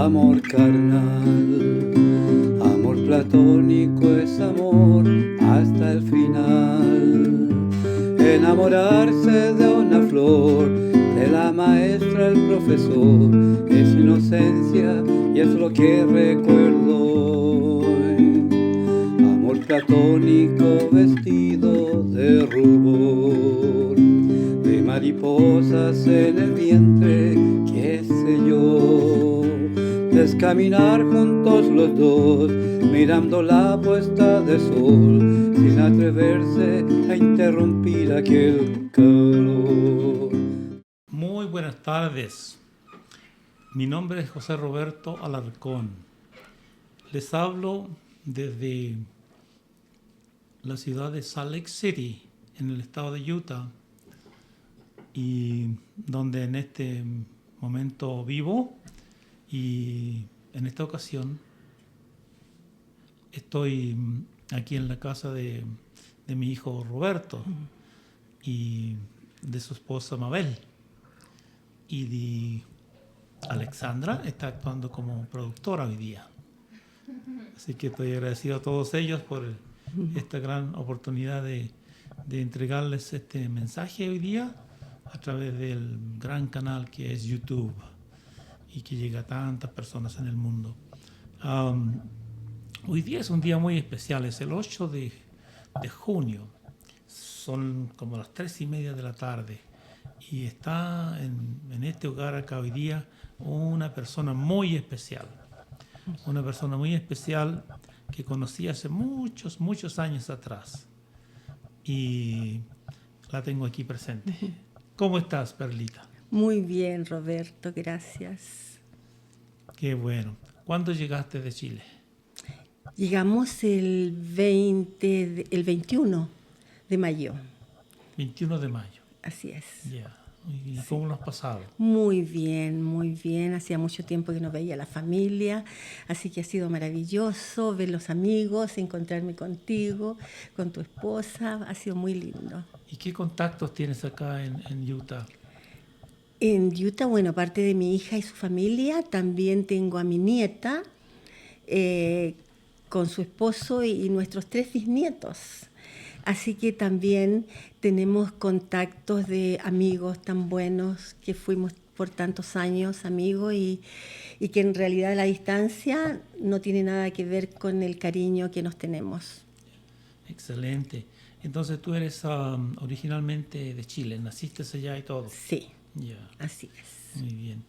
amor carnal. Amor platónico es amor hasta el final. Enamorarse de una flor, de la maestra, el profesor, es inocencia y es lo que recuerdo hoy. Amor platónico vestido de rubor, de mariposas en el vientre, qué sé yo. Es caminar juntos los dos, mirando la puesta de sol, sin atreverse a interrumpir aquel calor. Muy buenas tardes. Mi nombre es José Roberto Alarcón. Les hablo desde la ciudad de Salt Lake City, en el estado de Utah, y donde en este momento vivo. Y en esta ocasión estoy aquí en la casa de mi hijo Roberto y de su esposa Mabel. Y Alexandra está actuando como productora hoy día. Así que estoy agradecido a todos ellos por esta gran oportunidad de entregarles este mensaje hoy día a través del gran canal que es YouTube y que llega a tantas personas en el mundo. Hoy día es un día muy especial, es el 8 de junio. Son como las 3:30 de la tarde. Y está en este hogar acá hoy día una persona muy especial. Una persona muy especial que conocí hace muchos, muchos años atrás. Y la tengo aquí presente. ¿Cómo estás, Perlita? Muy bien, Roberto, gracias. Qué bueno. ¿Cuándo llegaste de Chile? Llegamos el 21 de mayo. 21 de mayo. Así es. Ya. ¿Y cómo lo has pasado? Muy bien, muy bien. Hacía mucho tiempo que no veía a la familia, así que ha sido maravilloso ver los amigos, encontrarme contigo, con tu esposa. Ha sido muy lindo. ¿Y qué contactos tienes acá en Utah? En Utah, bueno, aparte de mi hija y su familia, también tengo a mi nieta con su esposo y nuestros 3 bisnietos. Así que también tenemos contactos de amigos tan buenos que fuimos por tantos años amigos y que en realidad la distancia no tiene nada que ver con el cariño que nos tenemos. Excelente. Entonces tú eres originalmente de Chile, naciste allá y todo. Sí, Ya. así es. Muy bien.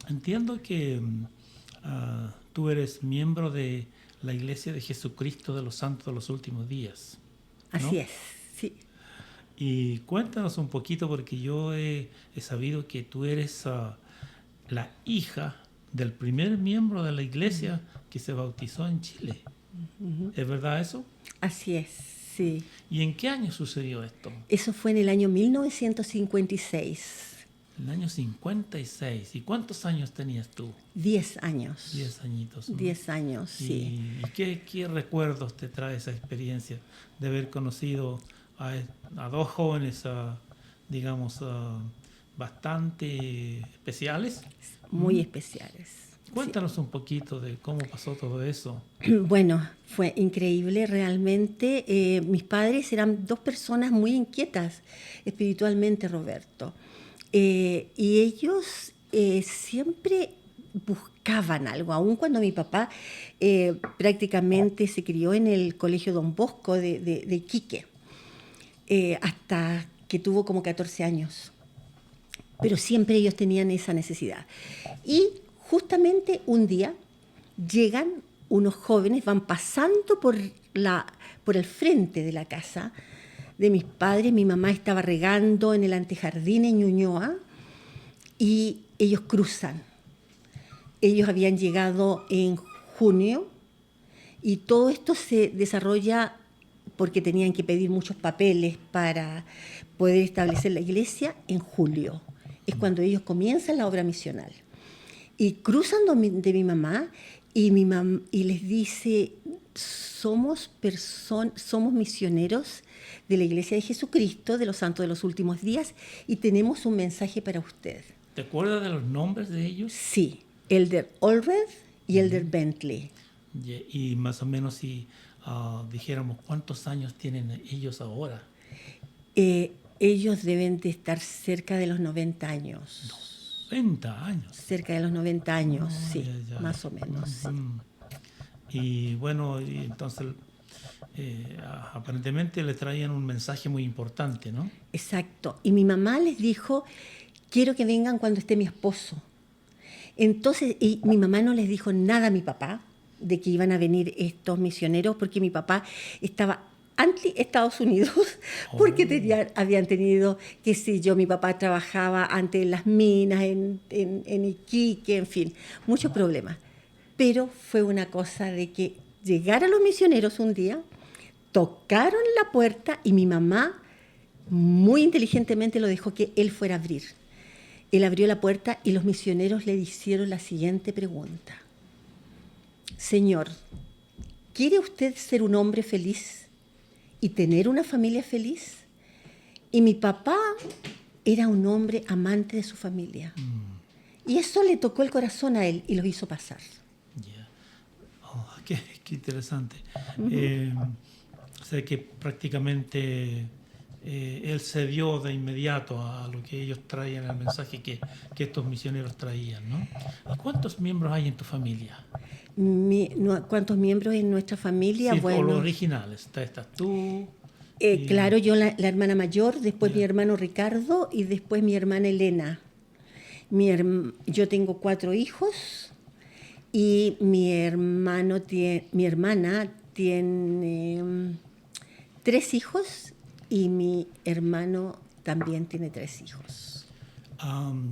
Entiendo que tú eres miembro de la Iglesia de Jesucristo de los Santos de los Últimos Días, ¿no? Así es, sí. Y cuéntanos un poquito, porque yo he sabido que tú eres la hija del primer miembro de la iglesia que se bautizó en Chile. ¿Es verdad eso? Así es, sí. ¿Y en qué año sucedió esto? Eso fue en el año 1956. En el año 56. ¿Y cuántos años tenías tú? 10 años. 10 añitos, ¿no? 10 años, sí. ¿Y qué recuerdos te trae esa experiencia de haber conocido a dos jóvenes, digamos, bastante especiales? Muy especiales. Cuéntanos un poquito de cómo pasó todo eso. Bueno, fue increíble realmente. Mis padres eran 2 personas muy inquietas espiritualmente, Roberto. Y ellos siempre buscaban algo, aun cuando mi papá prácticamente se crió en el Colegio Don Bosco de Iquique, hasta que tuvo como 14 años. Pero siempre ellos tenían esa necesidad. Y justamente un día llegan unos jóvenes, van pasando por el frente de la casa de mis padres. Mi mamá estaba regando en el antejardín en Ñuñoa y ellos cruzan. Ellos habían llegado en junio y todo esto se desarrolla porque tenían que pedir muchos papeles para poder establecer la iglesia en julio. Es cuando ellos comienzan la obra misional. Y cruzan de mi mamá y les dice, somos misioneros de la Iglesia de Jesucristo, de los Santos de los Últimos Días, y tenemos un mensaje para usted. ¿Te acuerdas de los nombres de ellos? Sí, Elder Allred y Elder Bentley. Y más o menos si dijéramos cuántos años tienen ellos ahora. Ellos deben de estar cerca de los 90 años. 90 años. Cerca de los 90 años, sí, ya. más o menos. Sí. Y bueno, y entonces aparentemente le traían un mensaje muy importante, ¿no? Exacto. Y mi mamá les dijo, quiero que vengan cuando esté mi esposo. Entonces, y mi mamá no les dijo nada a mi papá de que iban a venir estos misioneros, porque mi papá estaba anti-Estados Unidos, porque habían tenido, qué sé yo, mi papá trabajaba antes en las minas, en Iquique, en fin, muchos problemas. Pero fue una cosa de que llegaron los misioneros un día, tocaron la puerta y mi mamá muy inteligentemente lo dejó que él fuera a abrir. Él abrió la puerta y los misioneros le hicieron la siguiente pregunta. Señor, ¿quiere usted ser un hombre feliz y tener una familia feliz? Y mi papá era un hombre amante de su familia. Y eso le tocó el corazón a él y los hizo pasar. Qué interesante. O sea que prácticamente él cedió de inmediato a lo que ellos traían, el mensaje que estos misioneros traían, ¿no? ¿Y cuántos miembros hay en tu familia? ¿Cuántos miembros en nuestra familia? Sí, bueno, o los originales. Estás tú. Claro, yo la hermana mayor, después mi hermano Ricardo y después mi hermana Elena. Yo tengo 4 hijos. Y mi hermana tiene 3 hijos y mi hermano también tiene 3 hijos.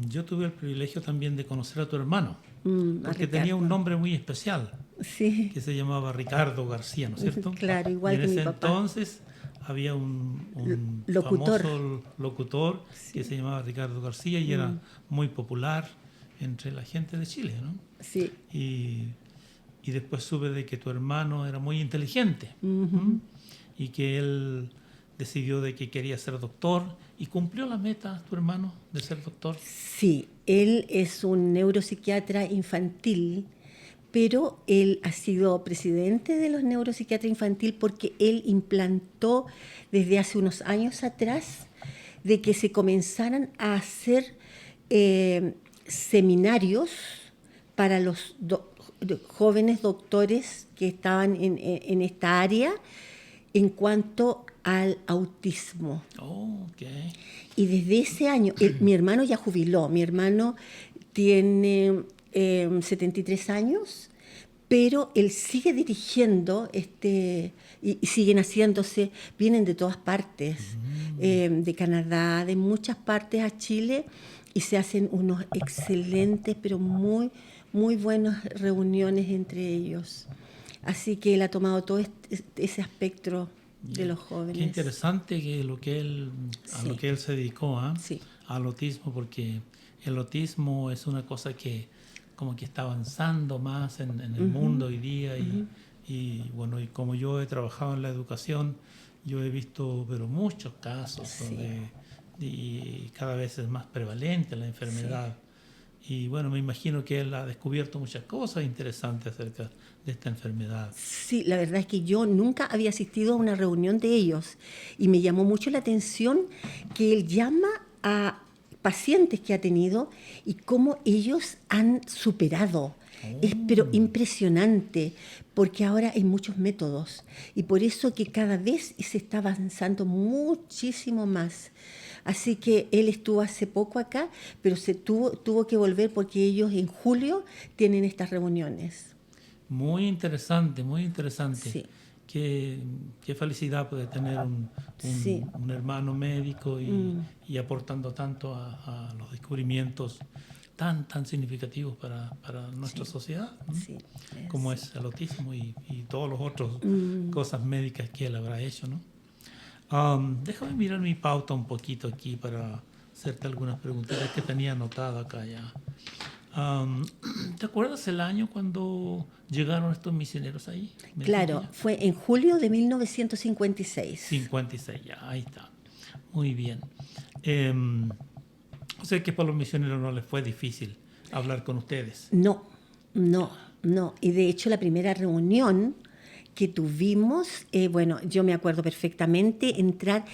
Yo tuve el privilegio también de conocer a tu hermano, porque Ricardo. Tenía un nombre muy especial, sí. Que se llamaba Ricardo García, ¿no es cierto? Claro, igual y en que ese mi papá. Entonces había un Locutor. famoso locutor que se llamaba Ricardo García y era muy popular entre la gente de Chile, ¿no? Sí. Y después supe de que tu hermano era muy inteligente y que él decidió de que quería ser doctor y cumplió la meta, tu hermano, de ser doctor. Sí, él es un neuropsiquiatra infantil, pero él ha sido presidente de los neuropsiquiatras infantil porque él implantó desde hace unos años atrás de que se comenzaran a hacer seminarios para los jóvenes doctores que estaban en esta área en cuanto al autismo. Okay. Y desde ese año, mi hermano ya jubiló, mi hermano tiene 73 años, pero él sigue dirigiendo, y siguen haciéndose, vienen de todas partes, de Canadá, de muchas partes a Chile, y se hacen unos excelentes, pero muy, muy buenas reuniones entre ellos. Así que él ha tomado todo ese espectro de los jóvenes. Qué interesante que lo que él se dedicó sí. al autismo, porque el autismo es una cosa que como que está avanzando más en el mundo hoy día y bueno, y como yo he trabajado en la educación, yo he visto pero muchos casos donde y cada vez es más prevalente la enfermedad. Y bueno, me imagino que él ha descubierto muchas cosas interesantes acerca de esta enfermedad. Sí, la verdad es que yo nunca había asistido a una reunión de ellos y me llamó mucho la atención que él llama a pacientes que ha tenido y cómo ellos han superado. Pero impresionante, porque ahora hay muchos métodos y por eso que cada vez se está avanzando muchísimo más. Así que él estuvo hace poco acá, pero tuvo que volver porque ellos en julio tienen estas reuniones. Muy interesante, muy interesante. Sí. Qué felicidad poder tener un hermano médico y aportando tanto a los descubrimientos tan significativos para nuestra sociedad, ¿no? Sí, como es el autismo y todas las otras cosas médicas que él habrá hecho, ¿no? Déjame mirar mi pauta un poquito aquí para hacerte algunas preguntas que tenía anotado acá ya. ¿Te acuerdas el año cuando llegaron estos misioneros ahí? Claro, fue en julio de 1956. 56, ya, ahí está. Muy bien. O sea que para los misioneros no les fue difícil hablar con ustedes. No. Y de hecho la primera reunión que tuvimos, bueno, yo me acuerdo perfectamente entrar.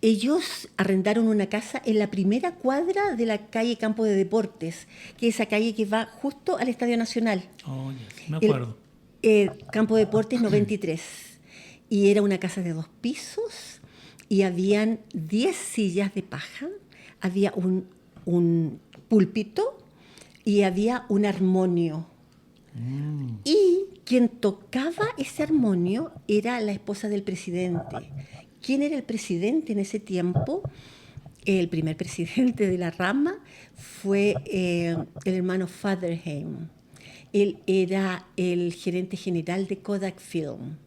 Ellos arrendaron una casa en la primera cuadra de la calle Campo de Deportes, que es esa calle que va justo al Estadio Nacional. Oh, yes, me acuerdo. Campo de Deportes 93. Y era una casa de 2 pisos y habían 10 sillas de paja, había un púlpito y había un armonio. Y quien tocaba ese armonio era la esposa del presidente. ¿Quién era el presidente en ese tiempo? El primer presidente de la rama fue el hermano Fatherheim. Él era el gerente general de Kodak Film.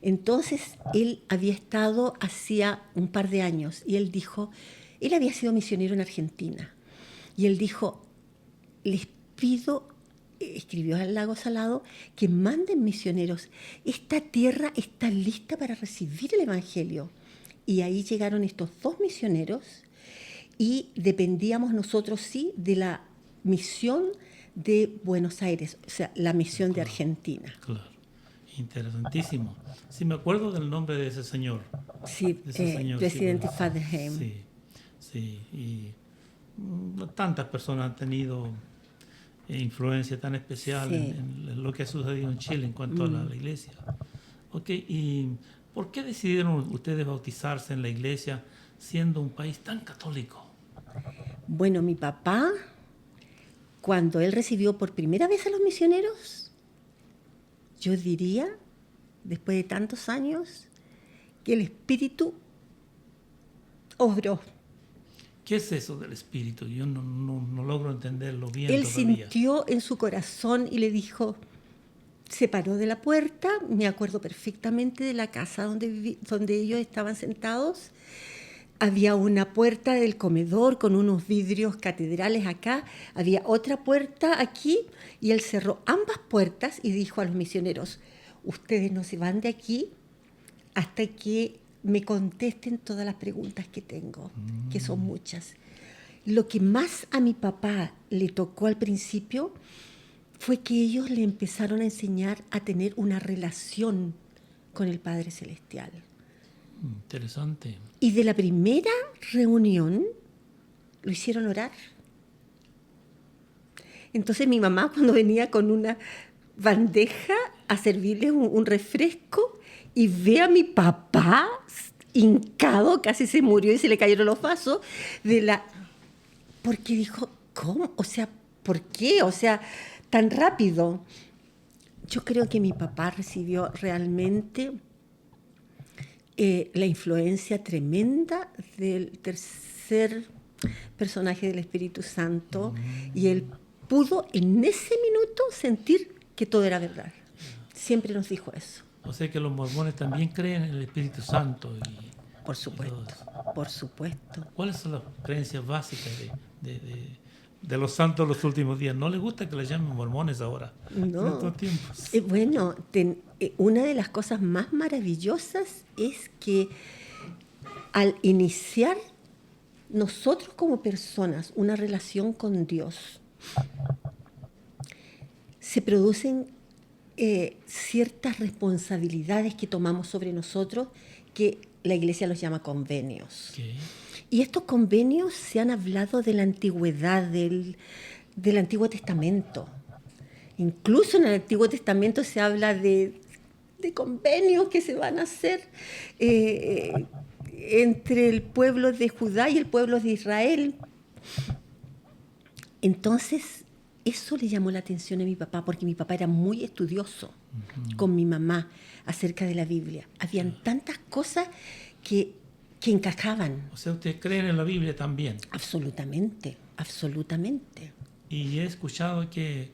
Entonces, él había estado hacía un par de años y él dijo, él había sido misionero en Argentina. Y él dijo, les pido, escribió al Lago Salado, que manden misioneros. Esta tierra está lista para recibir el Evangelio. Y ahí llegaron estos 2 misioneros y dependíamos nosotros, sí, de la misión de Buenos Aires, o sea, la misión de Argentina. Claro, interesantísimo. Sí, me acuerdo del nombre de ese señor. Sí, presidente Fatherheim. Sí, y tantas personas han tenido influencia tan especial en lo que ha sucedido en Chile en cuanto a la iglesia. Ok, ¿y por qué decidieron ustedes bautizarse en la iglesia siendo un país tan católico? Bueno, mi papá, cuando él recibió por primera vez a los misioneros, yo diría, después de tantos años, que el Espíritu obró. ¿Qué es eso del Espíritu? Yo no logro entenderlo bien Él todavía. sintió en su corazón y le dijo, se paró de la puerta, me acuerdo perfectamente de la casa donde ellos estaban sentados. Había una puerta del comedor con unos vidrios catedrales acá, había otra puerta aquí y él cerró ambas puertas y dijo a los misioneros, ustedes no se van de aquí hasta que me contesten todas las preguntas que tengo, que son muchas. Lo que más a mi papá le tocó al principio fue que ellos le empezaron a enseñar a tener una relación con el Padre Celestial. Interesante. Y de la primera reunión lo hicieron orar. Entonces mi mamá, cuando venía con una bandeja a servirle un refresco y ve a mi papá hincado, casi se murió y se le cayeron los vasos, porque dijo, ¿cómo? O sea, ¿por qué? O sea, tan rápido. Yo creo que mi papá recibió realmente la influencia tremenda del tercer personaje del Espíritu Santo y él pudo en ese minuto sentir que todo era verdad. Siempre nos dijo eso. O sea que los mormones también creen en el Espíritu Santo. Por supuesto, por supuesto. ¿Cuáles son las creencias básicas de los santos de los últimos días? ¿No les gusta que les llamen mormones ahora? No. En estos tiempos. Bueno, una de las cosas más maravillosas es que al iniciar nosotros como personas una relación con Dios, se producen ciertas responsabilidades que tomamos sobre nosotros que la Iglesia los llama convenios. Okay. Y estos convenios se han hablado de la antigüedad, del Antiguo Testamento. Incluso en el Antiguo Testamento se habla de convenios que se van a hacer entre el pueblo de Judá y el pueblo de Israel. Entonces, eso le llamó la atención a mi papá, porque mi papá era muy estudioso con mi mamá acerca de la Biblia. Habían tantas cosas que encajaban. O sea, ¿ustedes creen en la Biblia también? Absolutamente, absolutamente. Y he escuchado que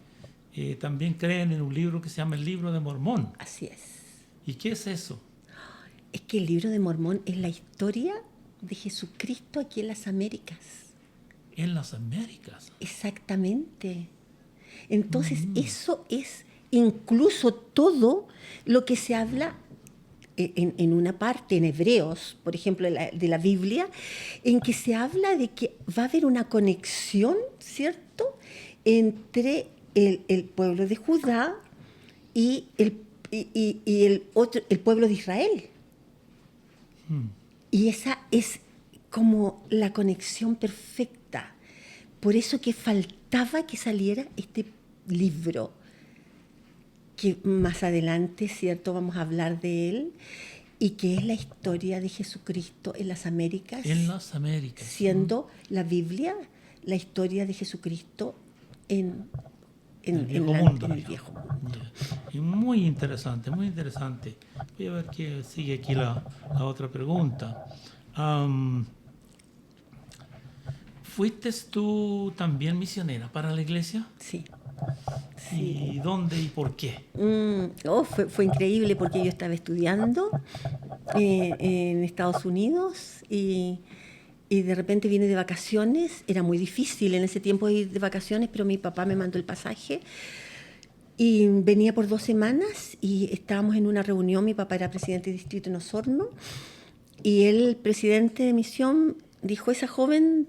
también creen en un libro que se llama el Libro de Mormón. Así es. ¿Y qué es eso? Es que el Libro de Mormón es la historia de Jesucristo aquí en las Américas. En las Américas. Exactamente. Entonces, eso es incluso todo lo que se habla en una parte, en Hebreos, por ejemplo, de la Biblia, en que se habla de que va a haber una conexión, ¿cierto?, entre el pueblo de Judá y el pueblo de Israel. Y esa es como la conexión perfecta. Por eso que faltaba que saliera este libro, que más adelante, ¿cierto?, vamos a hablar de él, y que es la historia de Jesucristo en las Américas. En las Américas. Siendo la Biblia la historia de Jesucristo en el viejo mundo. En el viejo mundo. Y muy interesante, muy interesante. Voy a ver qué sigue aquí la otra pregunta. ¿Fuiste tú también misionera para la iglesia? Sí. ¿Y dónde y por qué? Fue increíble porque yo estaba estudiando en Estados Unidos y de repente vine de vacaciones. Era muy difícil en ese tiempo ir de vacaciones, pero mi papá me mandó el pasaje y venía por 2 semanas y estábamos en una reunión. Mi papá era presidente de distrito en Osorno y el presidente de misión dijo: esa joven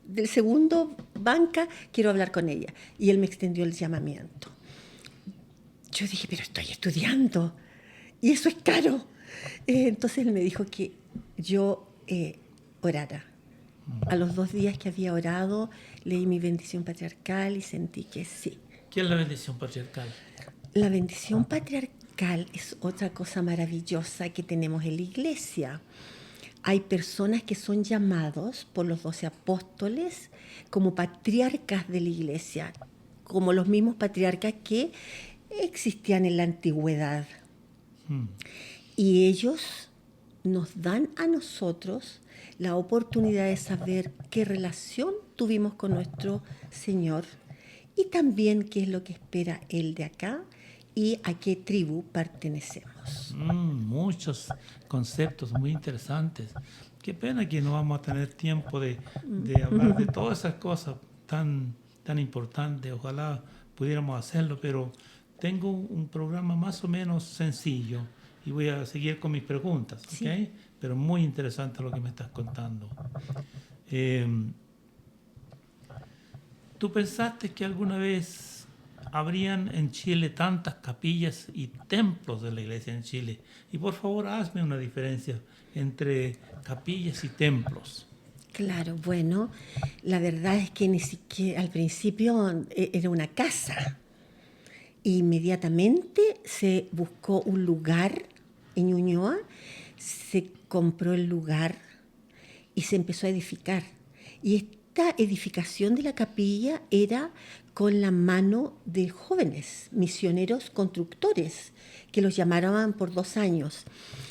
del segundo banca, quiero hablar con ella. Y él me extendió el llamamiento. Yo dije, pero estoy estudiando y eso es caro. Entonces él me dijo que yo orara. A los 2 días que había orado, leí mi bendición patriarcal y sentí que sí. ¿Qué es la bendición patriarcal? La bendición patriarcal es otra cosa maravillosa que tenemos en la iglesia. Hay personas que son llamados por los 12 apóstoles como patriarcas de la iglesia, como los mismos patriarcas que existían en la antigüedad. Y ellos nos dan a nosotros la oportunidad de saber qué relación tuvimos con nuestro Señor y también qué es lo que espera Él de acá y a qué tribu pertenecemos. Muchos conceptos muy interesantes. Qué pena que no vamos a tener tiempo de hablar de todas esas cosas tan importantes. Ojalá pudiéramos hacerlo, pero tengo un programa más o menos sencillo y voy a seguir con mis preguntas, ¿ok? Sí. Pero muy interesante lo que me estás contando. ¿Tú pensaste que alguna vez habrían en Chile tantas capillas y templos de la iglesia en Chile? Y por favor, hazme una diferencia entre capillas y templos. Claro, bueno, la verdad es que ni siquiera al principio era una casa. Inmediatamente se buscó un lugar en Ñuñoa, se compró el lugar y se empezó a edificar. Y esta edificación de la capilla era con la mano de jóvenes, misioneros constructores, que los llamaban por 2 años.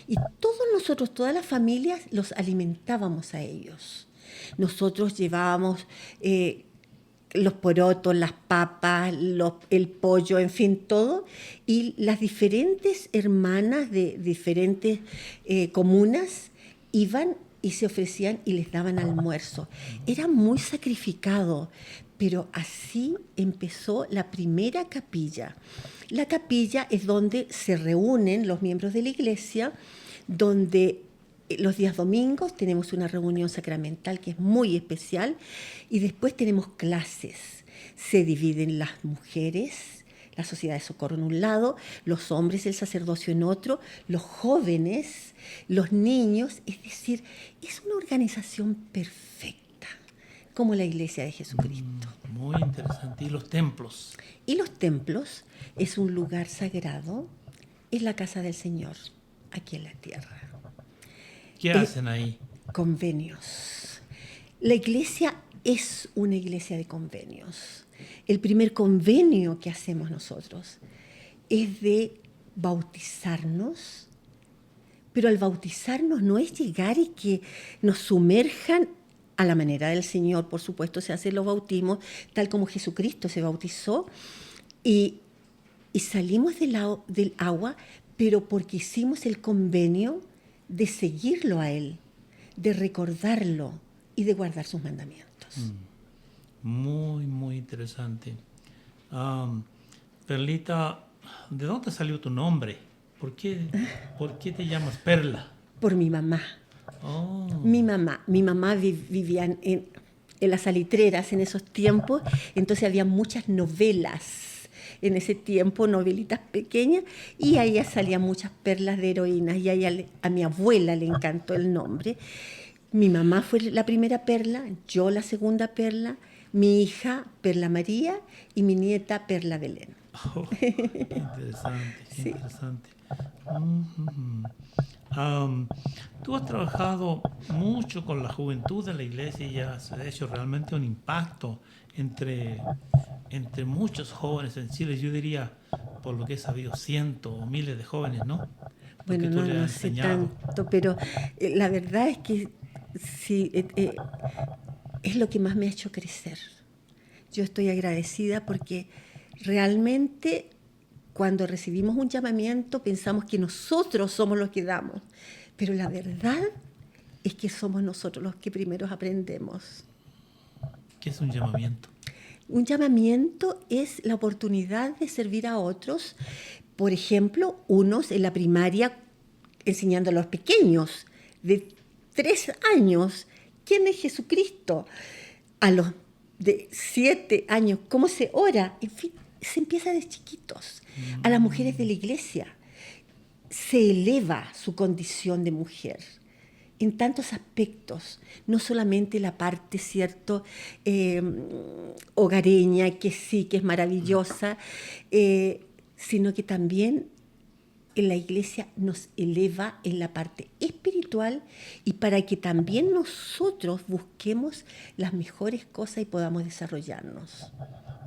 Y todos nosotros, todas las familias, los alimentábamos a ellos. Nosotros llevábamos los porotos, las papas, el pollo, en fin, todo. Y las diferentes hermanas de diferentes comunas iban y se ofrecían y les daban almuerzo. Era muy sacrificado, pero así empezó la primera capilla. La capilla es donde se reúnen los miembros de la iglesia, donde los días domingos tenemos una reunión sacramental que es muy especial y después tenemos clases. Se dividen las mujeres, la sociedad de socorro en un lado, los hombres, el sacerdocio en otro, los jóvenes, los niños. Es decir, es una organización perfecta, como la Iglesia de Jesucristo. Muy interesante. ¿Y los templos? Y los templos es un lugar sagrado, es la casa del Señor, aquí en la tierra. ¿Qué hacen ahí? Convenios. La iglesia es una iglesia de convenios. El primer convenio que hacemos nosotros es de bautizarnos, pero al bautizarnos no es llegar y que nos sumerjan a la manera del Señor. Por supuesto, se hacen los bautismos tal como Jesucristo se bautizó y salimos del agua, pero porque hicimos el convenio de seguirlo a Él, de recordarlo y de guardar sus mandamientos. Muy, muy interesante. Perlita, ¿de dónde salió tu nombre? ¿Por qué te llamas Perla? Por mi mamá. Oh. Mi mamá vivía en las salitreras en esos tiempos, entonces había muchas novelas en ese tiempo, novelitas pequeñas, y ahí salían muchas perlas de heroínas, y a mi abuela le encantó el nombre. Mi mamá fue la primera perla, yo la segunda perla, mi hija Perla María y mi nieta Perla Belén. Oh, qué interesante, qué Sí. interesante. Tú has trabajado mucho con la juventud de la iglesia y has hecho realmente un impacto entre muchos jóvenes en Chile. Yo diría, por lo que he sabido, cientos o miles de jóvenes, ¿no? Porque Bueno, tú no, le no has sé enseñado. tanto, pero la verdad es que sí, es lo que más me ha hecho crecer. Yo estoy agradecida porque realmente cuando recibimos un llamamiento pensamos que nosotros somos los que damos, pero la verdad es que somos nosotros los que primero aprendemos. ¿Qué es un llamamiento? Un llamamiento es la oportunidad de servir a otros, por ejemplo, unos en la primaria enseñando a los pequeños de 3 años quién es Jesucristo, a los de 7 años cómo se ora, en fin, se empieza de chiquitos. A las mujeres de la iglesia se eleva su condición de mujer en tantos aspectos, no solamente la parte, ¿cierto?, hogareña, que sí, que es maravillosa, sino que también en la iglesia nos eleva en la parte espiritual y para que también nosotros busquemos las mejores cosas y podamos desarrollarnos.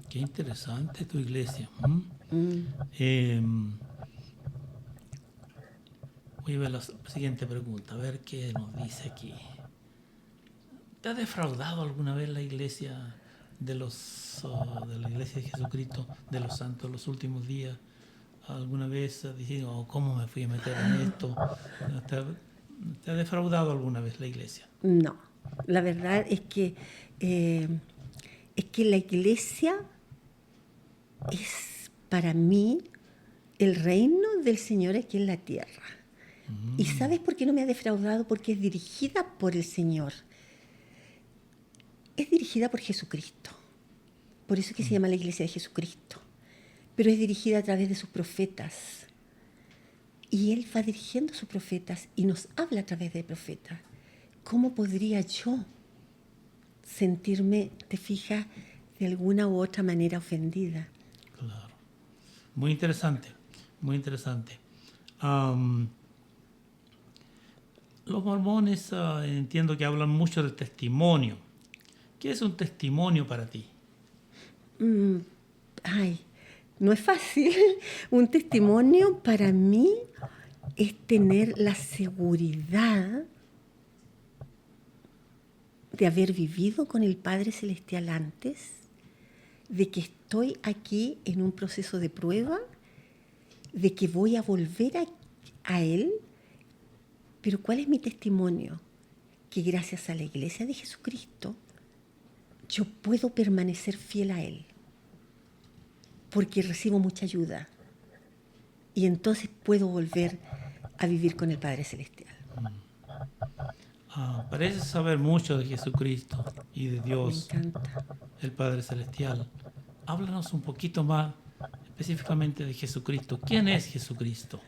Qué interesante tu iglesia. Voy a ver la siguiente pregunta, a ver qué nos dice aquí. ¿Te ha defraudado alguna vez la iglesia de la iglesia de Jesucristo de los santos en los últimos días? ¿Alguna vez has dicho, oh, cómo me fui a meter en esto? ¿Te ha defraudado alguna vez la iglesia? No, la verdad es que la iglesia es para mí el reino del Señor aquí en la tierra. ¿Y sabes por qué no me ha defraudado? Porque es dirigida por el Señor. Es dirigida por Jesucristo. Por eso es que se llama la iglesia de Jesucristo. Pero es dirigida a través de sus profetas. Y Él va dirigiendo a sus profetas y nos habla a través de profetas. ¿Cómo podría yo sentirme, te fijas, de alguna u otra manera ofendida? Claro. Muy interesante, muy interesante. Los mormones entiendo que hablan mucho del testimonio. ¿Qué es un testimonio para ti? Ay, no es fácil. Un testimonio para mí es tener la seguridad de haber vivido con el Padre Celestial antes, de que estoy aquí en un proceso de prueba, de que voy a volver a Él. Pero ¿cuál es mi testimonio? Que gracias a la iglesia de Jesucristo yo puedo permanecer fiel a Él, porque recibo mucha ayuda y entonces puedo volver a vivir con el Padre Celestial. Pareces saber mucho de Jesucristo y de Dios, Me encanta. el Padre Celestial. Háblanos un poquito más específicamente de Jesucristo. ¿Quién es Jesucristo?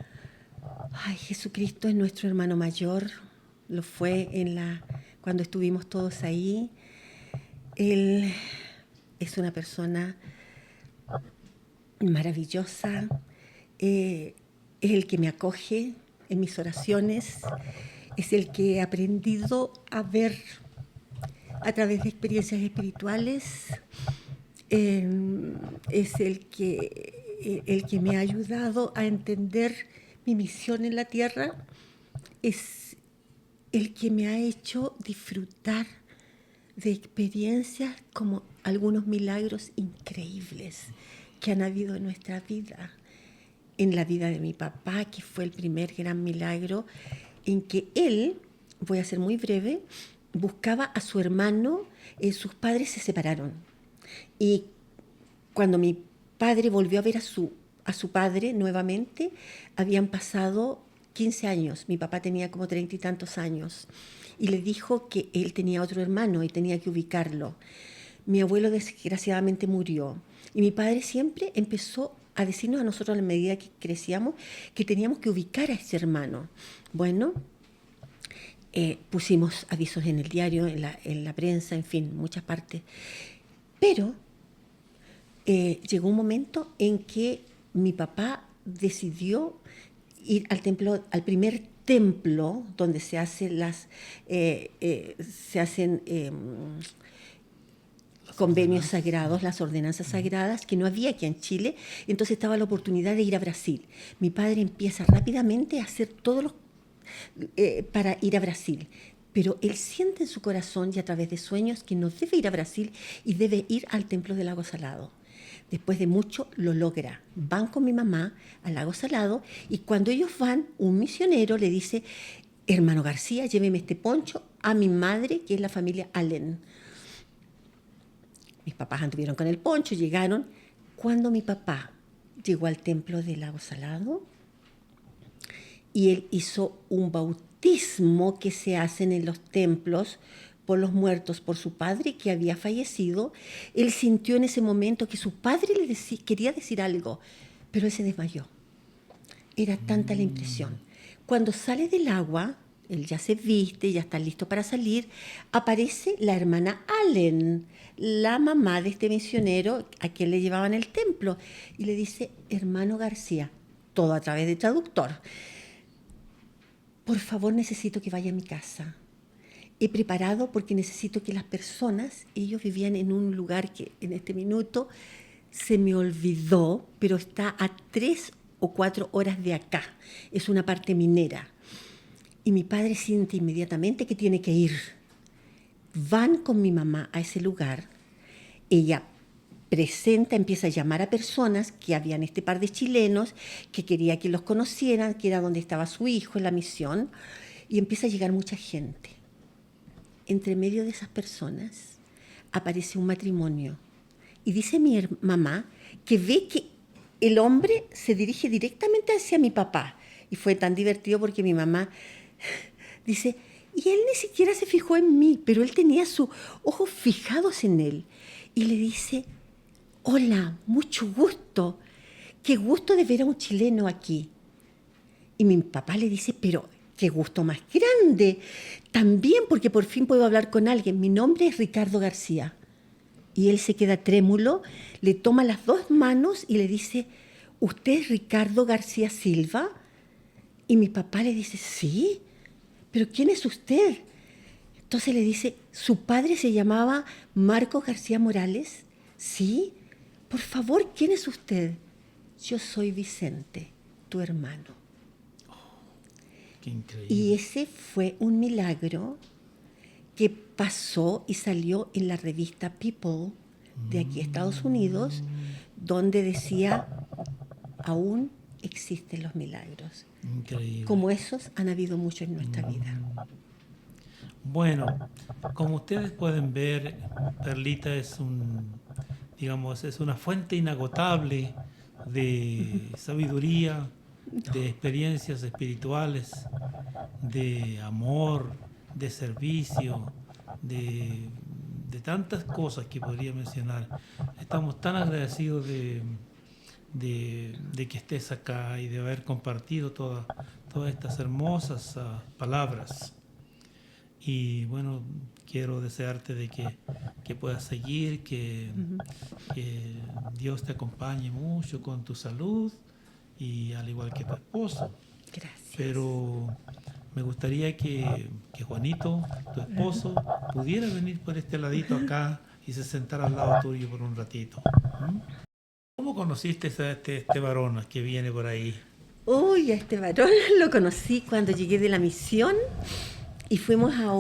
Ay, Jesucristo es nuestro hermano mayor, lo fue cuando estuvimos todos ahí. Él es una persona maravillosa, es el que me acoge en mis oraciones, es el que he aprendido a ver a través de experiencias espirituales, es el que me ha ayudado a entender mi misión en la tierra, es el que me ha hecho disfrutar de experiencias como algunos milagros increíbles que han habido en nuestra vida. En la vida de mi papá, que fue el primer gran milagro, en que él, voy a ser muy breve, buscaba a su hermano, sus padres se separaron. Y cuando mi padre volvió a ver a su padre nuevamente. Habían pasado 15 años, mi papá tenía como 30 y tantos años, y le dijo que él tenía otro hermano y tenía que ubicarlo. Mi abuelo desgraciadamente murió, y mi padre siempre empezó a decirnos a nosotros a la medida que crecíamos que teníamos que ubicar a ese hermano. Bueno, pusimos avisos en el diario, en la prensa, en fin, muchas partes. Pero llegó un momento en que mi papá decidió ir al templo, al primer templo donde se hacen convenios sagrados, las ordenanzas sagradas, que no había aquí en Chile. Entonces estaba la oportunidad de ir a Brasil. Mi padre empieza rápidamente a hacer todos los para ir a Brasil, pero él siente en su corazón y a través de sueños que no debe ir a Brasil y debe ir al templo del Lago Salado. Después de mucho lo logra. Van con mi mamá al Lago Salado, y cuando ellos van, un misionero le dice: hermano García, lléveme este poncho a mi madre, que es la familia Allen. Mis papás anduvieron con el poncho, llegaron. Cuando mi papá llegó al templo del Lago Salado, y él hizo un bautismo que se hacen en los templos por los muertos, por su padre que había fallecido. Él sintió en ese momento que su padre quería decir algo, pero él se desmayó. Era tanta la impresión. Cuando sale del agua, él ya se viste, ya está listo para salir, aparece la hermana Allen, la mamá de este misionero a quien le llevaban el templo, y le dice: hermano García, todo a través de traductor, por favor, necesito que vaya a mi casa. He preparado porque necesito que las personas, ellos vivían en un lugar que en este minuto se me olvidó, pero está a 3 o 4 horas de acá. Es una parte minera. Y mi padre siente inmediatamente que tiene que ir. Van con mi mamá a ese lugar. Ella presenta, empieza a llamar a personas, que habían este par de chilenos que quería que los conocieran, que era donde estaba su hijo en la misión, y empieza a llegar mucha gente. Entre medio de esas personas aparece un matrimonio, y dice mi mamá que ve que el hombre se dirige directamente hacia mi papá, y fue tan divertido porque mi mamá dice: y él ni siquiera se fijó en mí, pero él tenía sus ojos fijados en él, y le dice: hola, mucho gusto. Qué gusto de ver a un chileno aquí. Y mi papá le dice: pero qué gusto más grande. También porque por fin puedo hablar con alguien. Mi nombre es Ricardo García. Y él se queda trémulo, le toma las 2 manos y le dice: ¿usted es Ricardo García Silva? Y mi papá le dice: sí, pero ¿quién es usted? Entonces le dice: ¿su padre se llamaba Marcos García Morales? Sí. Por favor, ¿quién es usted? Yo soy Vicente, tu hermano. Qué increíble. Y ese fue un milagro que pasó y salió en la revista People de aquí, Estados Unidos, donde decía: aún existen los milagros. Increíble. Como esos han habido muchos en nuestra vida. Bueno, como ustedes pueden ver, Perlita es es una fuente inagotable de sabiduría, de experiencias espirituales, de amor, de servicio, de tantas cosas que podría mencionar. Estamos tan agradecidos de que estés acá y de haber compartido todas estas hermosas palabras. Y bueno, quiero desearte de que puedas seguir, que Dios te acompañe mucho con tu salud, y al igual que tu esposo. Gracias. Pero me gustaría que Juanito, tu esposo, pudiera venir por este ladito acá y se sentara al lado tuyo por un ratito. ¿Cómo conociste a este varón que viene por ahí? Uy, a este varón lo conocí cuando llegué de la misión y fuimos a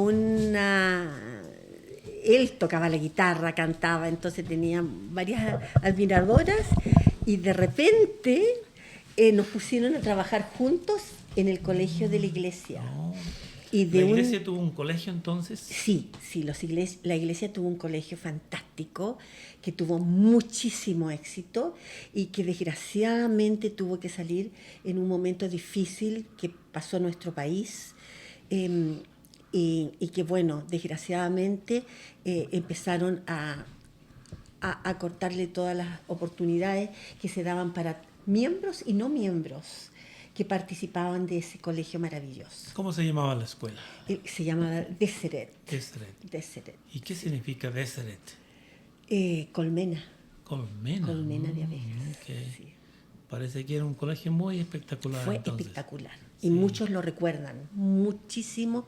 Él tocaba la guitarra, cantaba, entonces tenía varias admiradoras, y de repente nos pusieron a trabajar juntos en el colegio de la iglesia. Oh, Y ¿La iglesia tuvo un colegio entonces? Sí, la iglesia tuvo un colegio fantástico que tuvo muchísimo éxito y que desgraciadamente tuvo que salir en un momento difícil que pasó nuestro país. Y que bueno, desgraciadamente empezaron a cortarle todas las oportunidades que se daban para miembros y no miembros que participaban de ese colegio maravilloso. ¿Cómo se llamaba la escuela? Se llamaba Deseret. Deseret. ¿Y qué significa Deseret? Colmena. Colmena. Colmena de abejas. Okay. Sí. Parece que era un colegio muy espectacular. Fue entonces. espectacular. Sí. Y muchos lo recuerdan. Muchísimas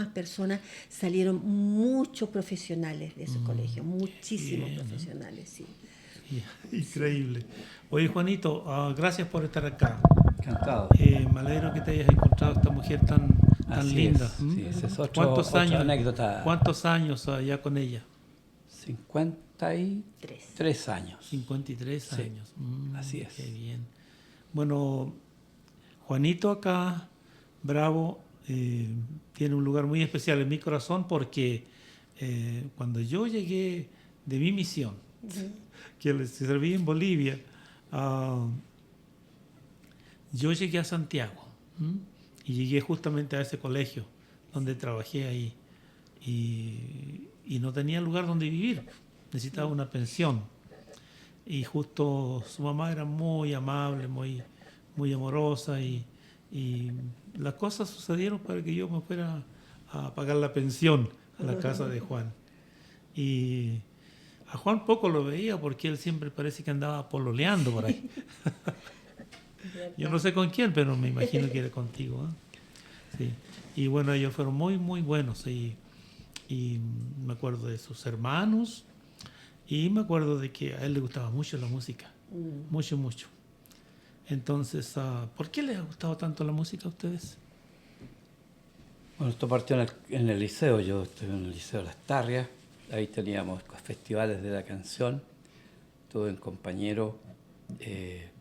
personas salieron, muchos profesionales de ese colegio. Muchísimos profesionales, sí. Increíble. Oye, Juanito, gracias por estar acá. Encantado. Me alegro que te hayas encontrado esta mujer tan linda. Sí, esa es ¿Cuántos años, anécdota. ¿Cuántos años ya con ella? 53 años. 53 Sí, años. así es. Qué bien. Bueno, Juanito acá, Bravo, tiene un lugar muy especial en mi corazón porque cuando yo llegué de mi misión, que les serví en Bolivia, yo llegué a Santiago y llegué justamente a ese colegio donde trabajé ahí y no tenía lugar donde vivir, necesitaba una pensión y justo su mamá era muy amable, muy amorosa y las cosas sucedieron para que yo me fuera a pagar la pensión a la casa de Juan. Y a Juan poco lo veía porque él siempre parece que andaba pololeando por ahí. Yo no sé con quién, pero me imagino que era contigo. Sí. Y bueno, ellos fueron muy buenos y me acuerdo de sus hermanos y me acuerdo de que a él le gustaba mucho la música, mucho. Entonces, ¿por qué les ha gustado tanto la música a ustedes? Bueno, esto partió en el liceo. Yo estuve en el Liceo Las Tarrias. Ahí teníamos festivales de la canción. Tuve un compañero,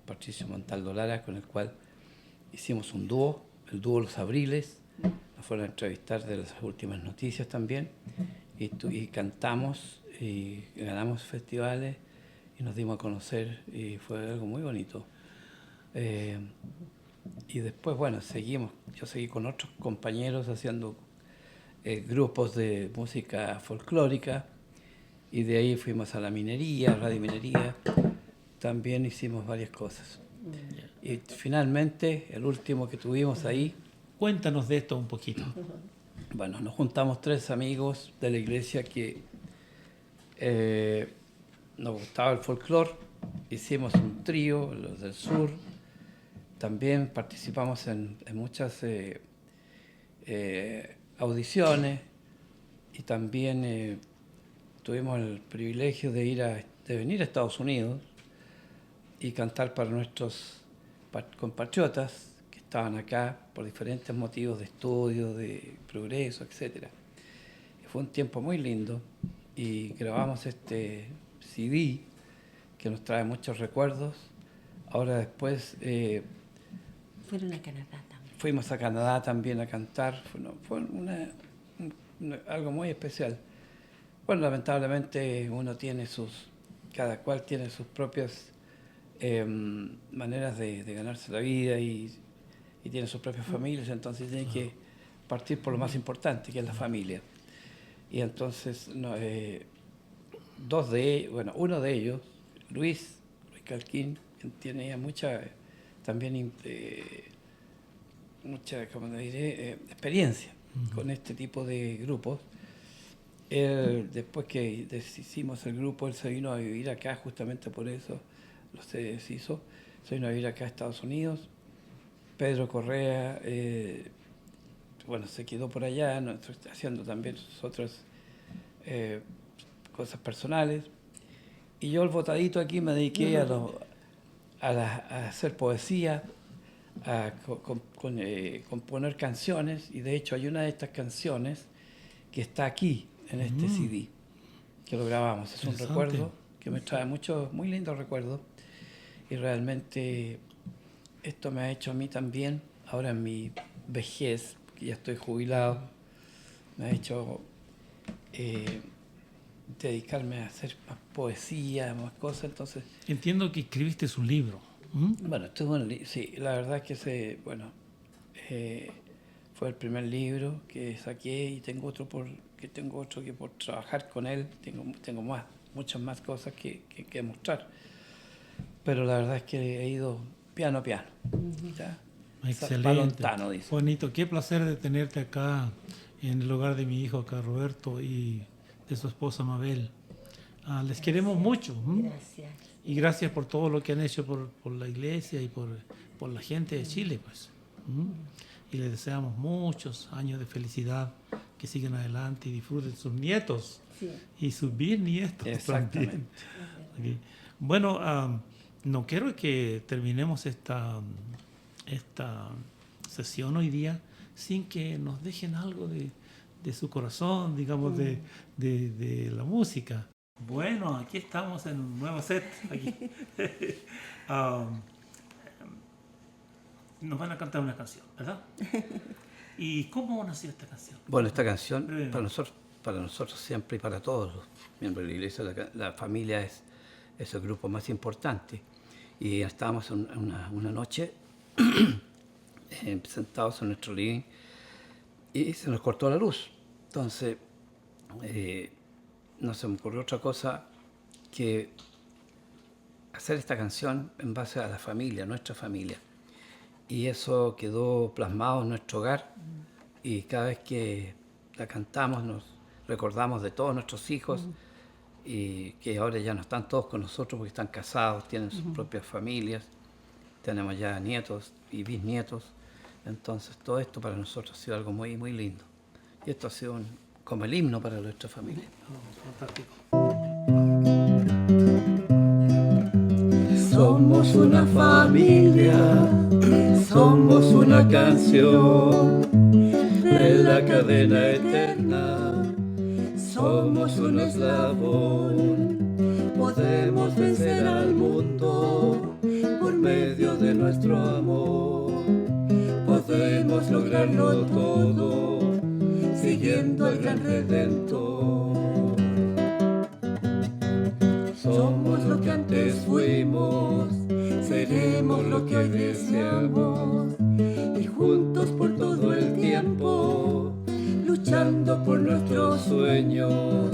Patricio Montaldo Lara, con el cual hicimos un dúo, el dúo Los Abriles. Nos fueron a entrevistar de las últimas noticias también. Y cantamos y ganamos festivales y nos dimos a conocer y fue algo muy bonito. Y después, bueno, yo seguí con otros compañeros haciendo grupos de música folclórica y de ahí fuimos a la minería, radio minería, también hicimos varias cosas. Y finalmente, el último que tuvimos ahí... Cuéntanos de esto un poquito. Bueno, nos juntamos 3 amigos de la iglesia que nos gustaba el folclore, hicimos un trío, los del sur. También participamos en muchas audiciones y también tuvimos el privilegio de venir a Estados Unidos y cantar para nuestros compatriotas que estaban acá por diferentes motivos de estudio, de progreso, etc. Y fue un tiempo muy lindo y grabamos este CD que nos trae muchos recuerdos. Ahora después... Fueron a Canadá también. Fuimos a Canadá también a cantar. Fue algo muy especial. Bueno, lamentablemente cada cual tiene sus propias maneras de ganarse la vida y tiene sus propias familias, entonces tiene que partir por lo más importante, que es la familia. Y entonces uno de ellos, Luis Calquín, tiene mucha experiencia con este tipo de grupos. Él, después que deshicimos el grupo, él se vino a vivir acá, justamente por eso se deshizo. Se vino a vivir acá a Estados Unidos. Pedro Correa, se quedó por allá, haciendo también sus otras cosas personales. Y yo, el botadito aquí, me dediqué a hacer poesía, a componer canciones, y de hecho hay una de estas canciones que está aquí en este CD, que lo grabamos. Es un recuerdo que me trae muy lindos recuerdos, y realmente esto me ha hecho a mí también, ahora en mi vejez, que ya estoy jubilado, me ha hecho dedicarme a hacer más poesía, más cosas, entonces... Entiendo que escribiste un libro. Bueno, sí, la verdad es que fue el primer libro que saqué y tengo otro que por trabajar con él, tengo muchas más cosas que mostrar. Pero la verdad es que he ido piano a piano. ¿Ya? Excelente. Lontano, dice. Bonito, qué placer de tenerte acá en el hogar de mi hijo acá, Roberto, y de su esposa Mabel. Les queremos mucho. Gracias. Y gracias por todo lo que han hecho por la iglesia y por la gente de Chile, pues. Y les deseamos muchos años de felicidad, que sigan adelante y disfruten sus nietos y sus bisnietos. Exactamente. Okay. Bueno, no quiero que terminemos esta sesión hoy día sin que nos dejen algo de su corazón, digamos, de la música. Bueno, aquí estamos en un nuevo set. Aquí. Nos van a cantar una canción, ¿verdad? ¿Y cómo nació esta canción? Bueno, esta canción para nosotros siempre y para todos los miembros de la iglesia, la familia es el grupo más importante. Y estábamos una noche sentados en nuestro living y se nos cortó la luz. Entonces, no se me ocurrió otra cosa que hacer esta canción en base a la familia, nuestra familia. Y eso quedó plasmado en nuestro hogar y cada vez que la cantamos nos recordamos de todos nuestros hijos y que ahora ya no están todos con nosotros porque están casados, tienen sus propias familias, tenemos ya nietos y bisnietos. Entonces todo esto para nosotros ha sido algo muy, muy lindo. Y esto ha sido como el himno para nuestra familia. Fantástico. Somos una familia, somos una canción de la cadena eterna, somos un eslabón, podemos vencer al mundo por medio de nuestro amor, podemos lograrlo todo siguiendo al gran Redentor. Somos lo que antes fuimos, seremos lo que hoy deseamos, y juntos por todo el tiempo, luchando por nuestros sueños,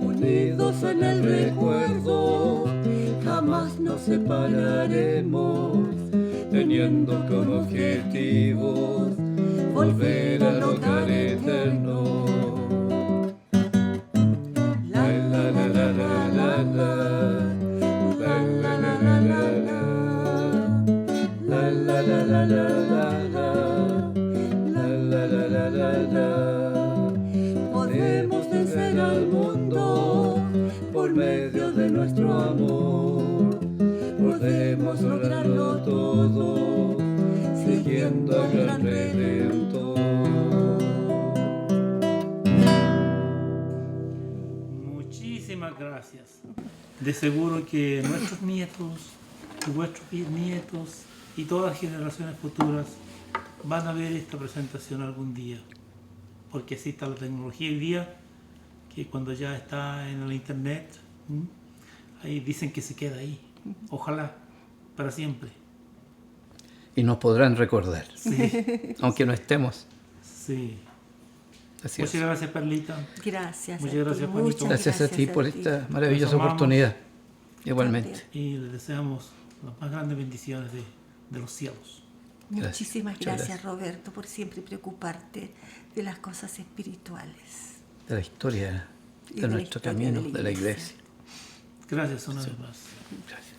unidos en el recuerdo, jamás nos separaremos, teniendo como objetivos volver al hogar eterno. Podemos vencer al mundo por medio de nuestro amor, podemos lograrlo todo siguiendo al gran Redentor. Muchísimas gracias. De seguro que nuestros nietos y vuestros bisnietos y todas las generaciones futuras van a ver esta presentación algún día, porque así está la tecnología hoy día, que cuando ya está en el internet, ahí dicen que se queda ahí, ojalá, para siempre. Y nos podrán recordar, Sí. aunque no estemos. Sí. Así Muchas es. gracias, Perlita. Gracias. Muchas gracias, Juanito. Muchas Gracias a ti por a ti. esta maravillosa Los amamos. oportunidad. Igualmente. Y les deseamos las más grandes bendiciones de los cielos. Muchísimas Muchas gracias, Roberto, por siempre preocuparte de las cosas espirituales. De la historia Y de de la nuestro historia camino, de la de la iglesia. iglesia. Gracias una vez más. Gracias.